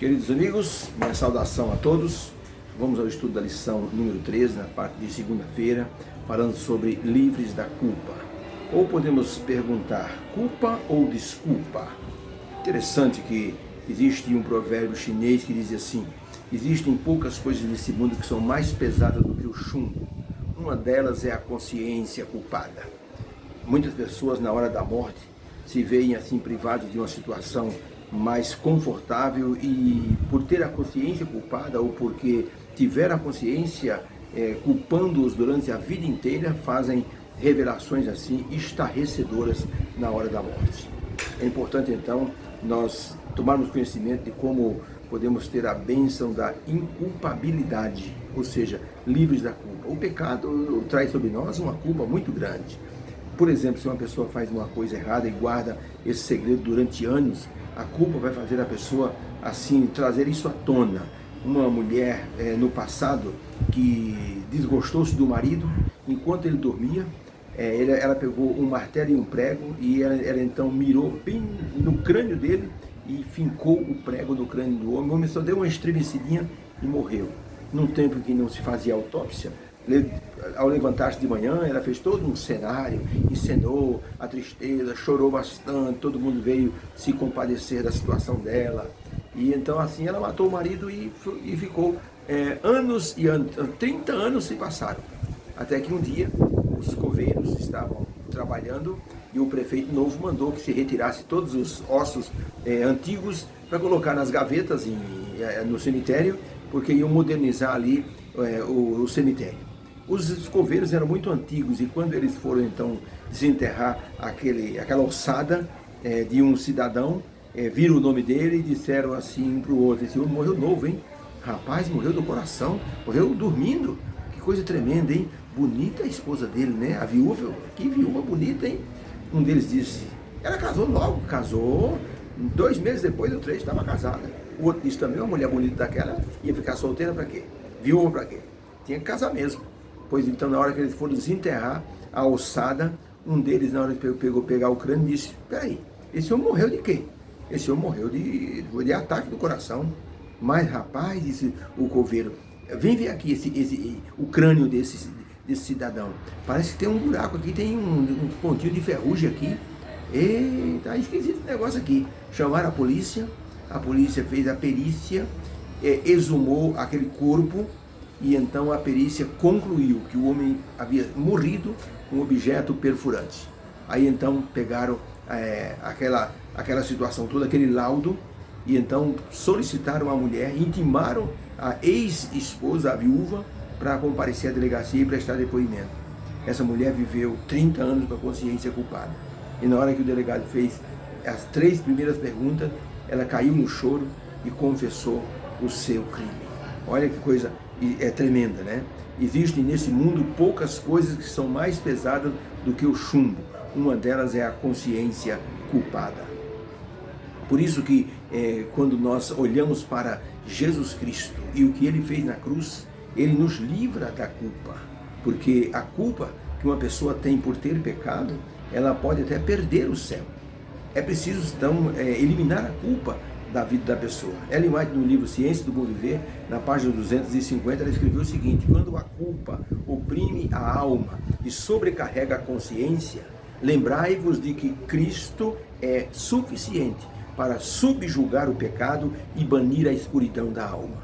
Queridos amigos, minha saudação a todos. Vamos ao estudo da lição número 13, na parte de segunda-feira, falando sobre livres da culpa. Ou podemos perguntar, culpa ou desculpa? Interessante que existe um provérbio chinês que diz assim: existem poucas coisas nesse mundo que são mais pesadas do que o chumbo. Uma delas é a consciência culpada. Muitas pessoas, na hora da morte, se veem assim privadas de uma situação mais confortável e por ter a consciência culpada ou porque tiveram a consciência culpando-os durante a vida inteira, fazem revelações assim estarrecedoras na hora da morte. É importante então nós tomarmos conhecimento de como podemos ter a bênção da inculpabilidade, ou seja, livres da culpa. O pecado traz sobre nós uma culpa muito grande. Por exemplo, se uma pessoa faz uma coisa errada e guarda esse segredo durante anos, a culpa vai fazer a pessoa assim trazer isso à tona. Uma mulher no passado que desgostou-se do marido, enquanto ele dormia, ela pegou um martelo e um prego e ela então mirou bem no crânio dele e fincou o prego no crânio do homem. O homem só deu uma estremecidinha e morreu. Num tempo em que não se fazia autópsia, ao levantar-se de manhã, ela fez todo um cenário, encenou a tristeza, chorou bastante, todo mundo veio se compadecer da situação dela. E então assim ela matou o marido e ficou anos e anos, 30 anos se passaram. Até que um dia os coveiros estavam trabalhando e o prefeito novo mandou que se retirasse todos os ossos antigos para colocar nas gavetas no cemitério, porque iam modernizar ali o cemitério. Os coveiros eram muito antigos e quando eles foram então desenterrar aquela ossada de um cidadão, viram o nome dele e disseram assim um para o outro: esse homem morreu novo, hein? Rapaz, morreu do coração, morreu dormindo. Que coisa tremenda, hein? Bonita a esposa dele, né? A viúva, que viúva bonita, hein? Um deles disse: ela casou logo, casou, 2 meses depois ou 3 estava casada. O outro disse também: uma mulher bonita daquela ia ficar solteira para quê? Viúva para quê? Tinha que casar mesmo. Pois então, na hora que eles foram desenterrar a ossada, um deles, na hora que pegar o crânio, disse: peraí, esse homem morreu de quê? Esse homem morreu de ataque do coração. Mas rapaz, disse o coveiro, vem ver aqui o crânio desse cidadão. Parece que tem um buraco aqui, tem um pontinho de ferrugem aqui. Eita, esquisito esse negócio aqui. Chamaram a polícia fez a perícia, exumou aquele corpo. E então a perícia concluiu que o homem havia morrido com um objeto perfurante. Aí então pegaram aquela situação toda, aquele laudo, e então solicitaram a mulher, intimaram a ex-esposa, a viúva, para comparecer à delegacia e prestar depoimento. Essa mulher viveu 30 anos com a consciência culpada. E na hora que o delegado fez as 3 primeiras perguntas, ela caiu no choro e confessou o seu crime. Olha que coisa tremenda, né? Existem nesse mundo poucas coisas que são mais pesadas do que o chumbo. Uma delas é a consciência culpada. Por isso que quando nós olhamos para Jesus Cristo e o que Ele fez na cruz, Ele nos livra da culpa. Porque a culpa que uma pessoa tem por ter pecado, ela pode até perder o céu. É preciso então eliminar a culpa da vida da pessoa. Ellen White, no livro Ciência do Bom Viver, na página 250, ela escreveu o seguinte: quando a culpa oprime a alma e sobrecarrega a consciência, lembrai-vos de que Cristo é suficiente para subjugar o pecado e banir a escuridão da alma.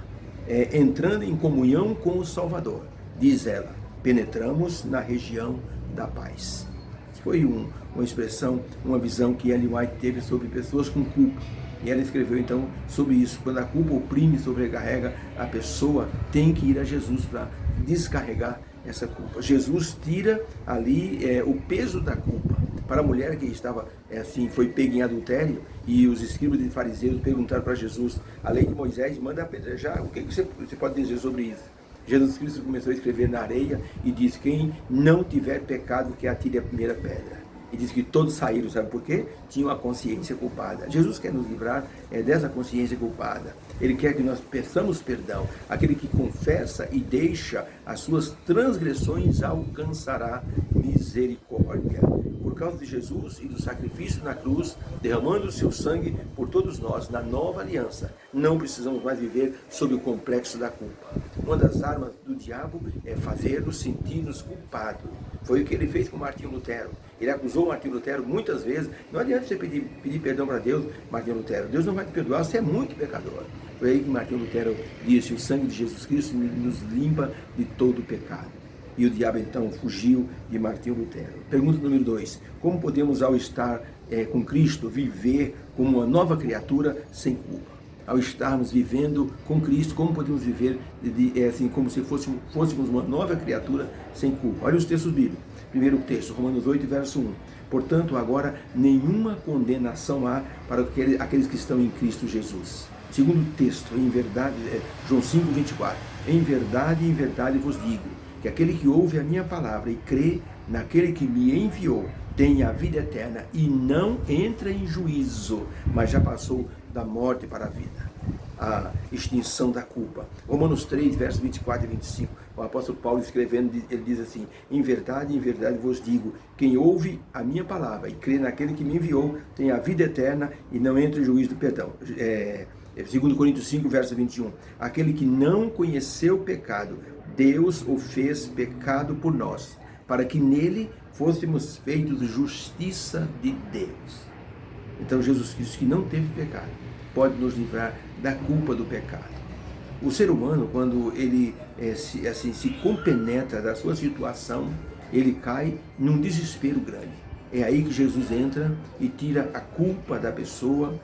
Entrando em comunhão com o Salvador, diz ela, penetramos na região da paz. Isso foi uma expressão, uma visão que Ellen White teve sobre pessoas com culpa. E ela escreveu então sobre isso: quando a culpa oprime e sobrecarrega a pessoa, tem que ir a Jesus para descarregar essa culpa. Jesus tira ali o peso da culpa. Para a mulher que estava foi pega em adultério, e os escribas e fariseus perguntaram para Jesus: a lei de Moisés manda apedrejar, o que você pode dizer sobre isso? Jesus Cristo começou a escrever na areia e diz: quem não tiver pecado, que atire a primeira pedra. E diz que todos saíram, sabe por quê? Tinham a consciência culpada. Jesus quer nos livrar dessa consciência culpada. Ele quer que nós peçamos perdão. Aquele que confessa e deixa as suas transgressões alcançará misericórdia. Por causa de Jesus e do sacrifício na cruz, derramando o seu sangue por todos nós, na nova aliança, não precisamos mais viver sob o complexo da culpa. Uma das armas do diabo é fazer-nos sentir-nos culpados. Foi o que ele fez com Martinho Lutero. Ele acusou Martinho Lutero muitas vezes. Não adianta você pedir perdão para Deus, Martinho Lutero. Deus não vai te perdoar, você é muito pecador. Foi aí que Martinho Lutero disse: o sangue de Jesus Cristo nos limpa de todo o pecado. E o diabo então fugiu de Martinho Lutero. Pergunta número 2. Como podemos, ao estar com Cristo, viver como uma nova criatura sem culpa? Ao estarmos vivendo com Cristo, como podemos viver assim, como se fôssemos uma nova criatura sem culpa? Olha os textos bíblicos. Primeiro texto, Romanos 8, verso 1. Portanto, agora nenhuma condenação há para aqueles que estão em Cristo Jesus. Segundo texto, em verdade, João 5, 24. Em verdade vos digo, que aquele que ouve a minha palavra e crê naquele que me enviou, tem a vida eterna e não entra em juízo, mas já passou da morte para a vida. A extinção da culpa. Romanos 3, versos 24 e 25, o apóstolo Paulo escrevendo, ele diz assim: em verdade vos digo, quem ouve a minha palavra e crê naquele que me enviou, tem a vida eterna e não entra em juízo do perdão. 2 Coríntios 5, verso 21, aquele que não conheceu o pecado, Deus o fez pecado por nós, para que nele fôssemos feitos justiça de Deus. Então Jesus Cristo, que não teve pecado, pode nos livrar da culpa do pecado. O ser humano, quando ele se compenetra da sua situação, ele cai num desespero grande. É aí que Jesus entra e tira a culpa da pessoa,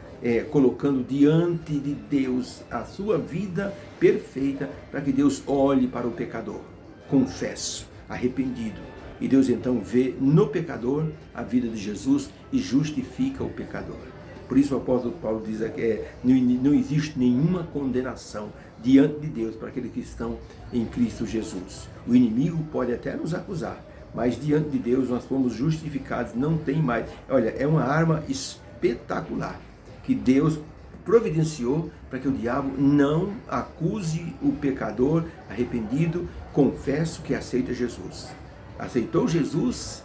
colocando diante de Deus a sua vida perfeita, para que Deus olhe para o pecador, confesso, arrependido. E Deus então vê no pecador a vida de Jesus e justifica o pecador. Por isso o apóstolo Paulo diz que não existe nenhuma condenação diante de Deus para aqueles que estão em Cristo Jesus. O inimigo pode até nos acusar, mas diante de Deus nós fomos justificados, não tem mais. Olha, é uma arma espetacular que Deus providenciou para que o diabo não acuse o pecador arrependido, confesso que aceita Jesus. Aceitou Jesus,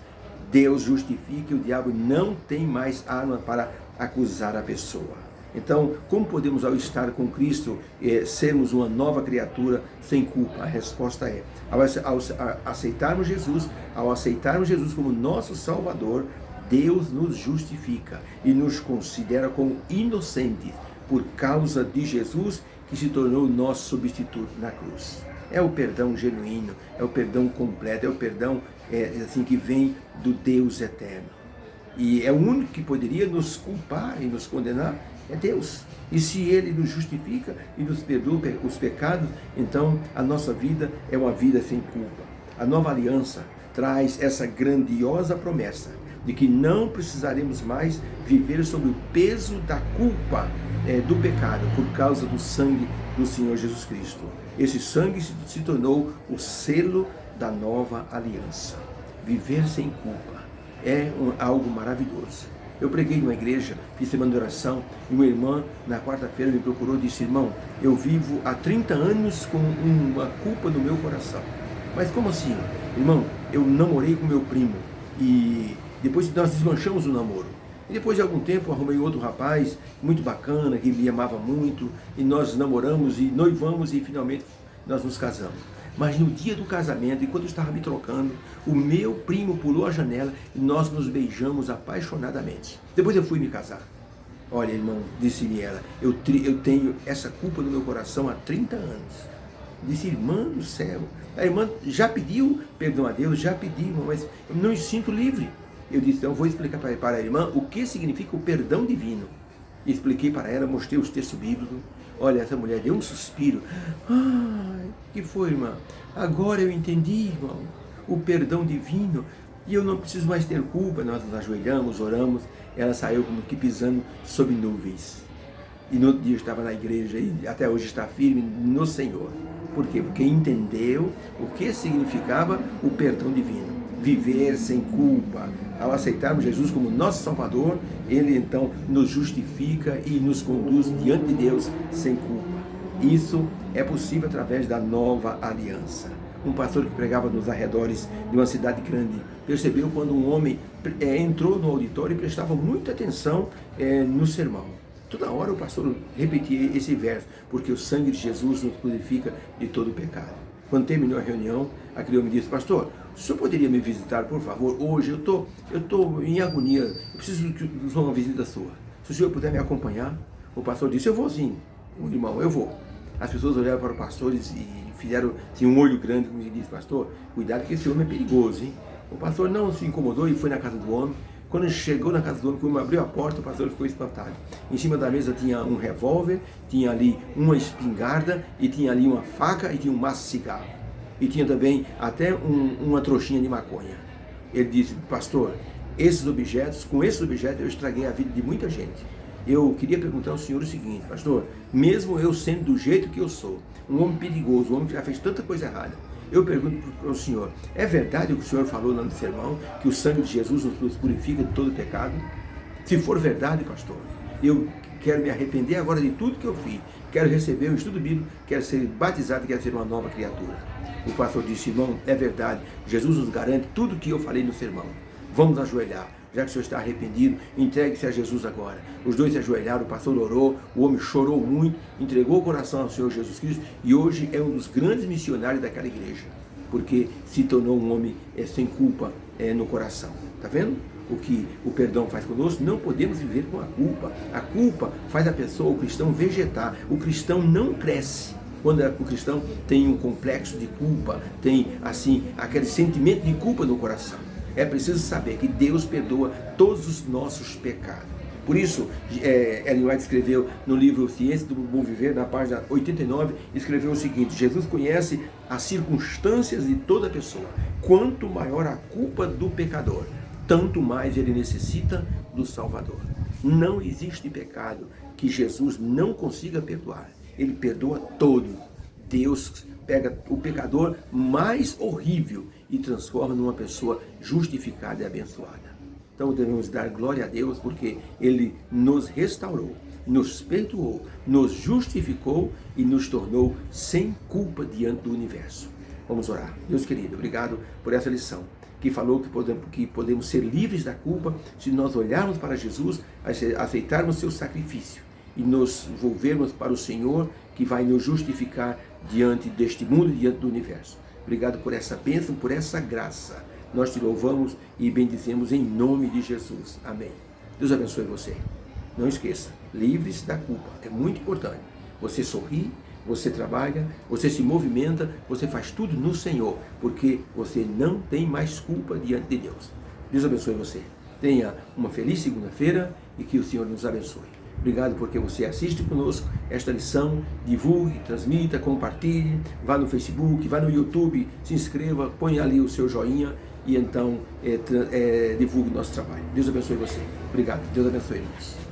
Deus justifica e o diabo não tem mais arma para acusar a pessoa. Então, como podemos, ao estar com Cristo, sermos uma nova criatura sem culpa? A resposta é, ao aceitarmos Jesus como nosso Salvador, Deus nos justifica e nos considera como inocentes por causa de Jesus, que se tornou nosso substituto na cruz. É o perdão genuíno, é o perdão completo, é o perdão assim, que vem do Deus eterno. E é o único que poderia nos culpar e nos condenar, é Deus. E se Ele nos justifica e nos perdoa os pecados, então a nossa vida é uma vida sem culpa. A nova aliança traz essa grandiosa promessa de que não precisaremos mais viver sob o peso da culpa do pecado, por causa do sangue do Senhor Jesus Cristo. Esse sangue se tornou o selo da nova aliança. Viver sem culpa é algo maravilhoso. Eu preguei numa igreja, fiz semana de oração, e uma irmã, na quarta-feira, me procurou e disse: irmão, eu vivo há 30 anos com uma culpa no meu coração. Mas como assim? Irmão, eu namorei com meu primo, e depois nós desmanchamos o namoro. E depois de algum tempo arrumei outro rapaz, muito bacana, que me amava muito, e nós namoramos e noivamos e finalmente nós nos casamos. Mas no dia do casamento, enquanto eu estava me trocando, o meu primo pulou a janela e nós nos beijamos apaixonadamente. Depois eu fui me casar. Olha, irmão, disse-me ela, eu tenho essa culpa no meu coração há 30 anos. Disse: irmã do céu, a irmã já pediu perdão a Deus, já pediu, mas eu não me sinto livre. Eu disse: então eu vou explicar para a irmã o que significa o perdão divino. Expliquei para ela, mostrei os textos bíblicos. Olha, essa mulher deu um suspiro. Ai, que foi, irmã? Agora eu entendi, irmão, o perdão divino, e eu não preciso mais ter culpa. Nós nos ajoelhamos, oramos, ela saiu como que pisando sob nuvens. E no outro dia estava na igreja e até hoje está firme no Senhor. Por quê? Porque entendeu o que significava o perdão divino. viver sem culpa. Ao aceitarmos Jesus como nosso Salvador, Ele então nos justifica e nos conduz diante de Deus sem culpa. Isso é possível através da nova aliança. Um pastor que pregava nos arredores de uma cidade grande percebeu quando um homem entrou no auditório e prestava muita atenção no sermão. Toda hora o pastor repetia esse verso, porque o sangue de Jesus nos purifica de todo o pecado. Quando terminou a reunião, aquele homem disse: pastor, o senhor poderia me visitar, por favor? Hoje eu estou em agonia, eu preciso de uma visita sua. Se o senhor puder me acompanhar. O pastor disse: eu vou sim, irmão, eu vou. As pessoas olharam para o pastor e fizeram assim, um olho grande, como ele disse: pastor, cuidado que esse homem é perigoso, hein? O pastor não se incomodou e foi na casa do homem. Quando ele chegou na casa do homem, quando abriu a porta, o pastor ficou espantado. Em cima da mesa tinha um revólver, tinha ali uma espingarda, e tinha ali uma faca, e tinha um maço de cigarro. E tinha também até uma trouxinha de maconha. Ele disse: pastor, com esses objetos eu estraguei a vida de muita gente. Eu queria perguntar ao senhor o seguinte: pastor, mesmo eu sendo do jeito que eu sou, um homem perigoso, um homem que já fez tanta coisa errada, eu pergunto para o senhor, é verdade o que o senhor falou no sermão, que o sangue de Jesus nos purifica de todo pecado? Se for verdade, pastor, eu quero me arrepender agora de tudo que eu fiz, quero receber o estudo bíblico, quero ser batizado, quero ser uma nova criatura. O pastor disse: irmão, é verdade, Jesus nos garante tudo que eu falei no sermão. Vamos ajoelhar. Já que o senhor está arrependido, entregue-se a Jesus agora. Os dois se ajoelharam, o pastor orou, o homem chorou muito, entregou o coração ao Senhor Jesus Cristo e hoje é um dos grandes missionários daquela igreja, porque se tornou um homem sem culpa no coração. Está vendo o que o perdão faz conosco? Não podemos viver com a culpa. A culpa faz a pessoa, o cristão, vegetar. O cristão não cresce. Quando o cristão tem um complexo de culpa, tem assim aquele sentimento de culpa no coração. É preciso saber que Deus perdoa todos os nossos pecados. Por isso, Ellen White escreveu no livro Ciência do Bom Viver, na página 89, escreveu o seguinte: Jesus conhece as circunstâncias de toda pessoa. Quanto maior a culpa do pecador, tanto mais ele necessita do Salvador. Não existe pecado que Jesus não consiga perdoar. Ele perdoa todos. Deus pega o pecador mais horrível e transforma numa pessoa justificada e abençoada. Então devemos dar glória a Deus porque Ele nos restaurou, nos perdoou, nos justificou e nos tornou sem culpa diante do universo. Vamos orar. Deus querido, obrigado por essa lição que falou que podemos ser livres da culpa se nós olharmos para Jesus, aceitarmos seu sacrifício e nos volvermos para o Senhor, que vai nos justificar diante deste mundo, diante do universo. Obrigado por essa bênção, por essa graça. Nós te louvamos e bendizemos em nome de Jesus. Amém. Deus abençoe você. Não esqueça, livres da culpa. É muito importante. Você sorri, você trabalha, você se movimenta, você faz tudo no Senhor, porque você não tem mais culpa diante de Deus. Deus abençoe você. Tenha uma feliz segunda-feira e que o Senhor nos abençoe. Obrigado porque você assiste conosco esta lição, divulgue, transmita, compartilhe, vá no Facebook, vá no YouTube, se inscreva, ponha ali o seu joinha e então divulgue o nosso trabalho. Deus abençoe você. Obrigado. Deus abençoe-nos.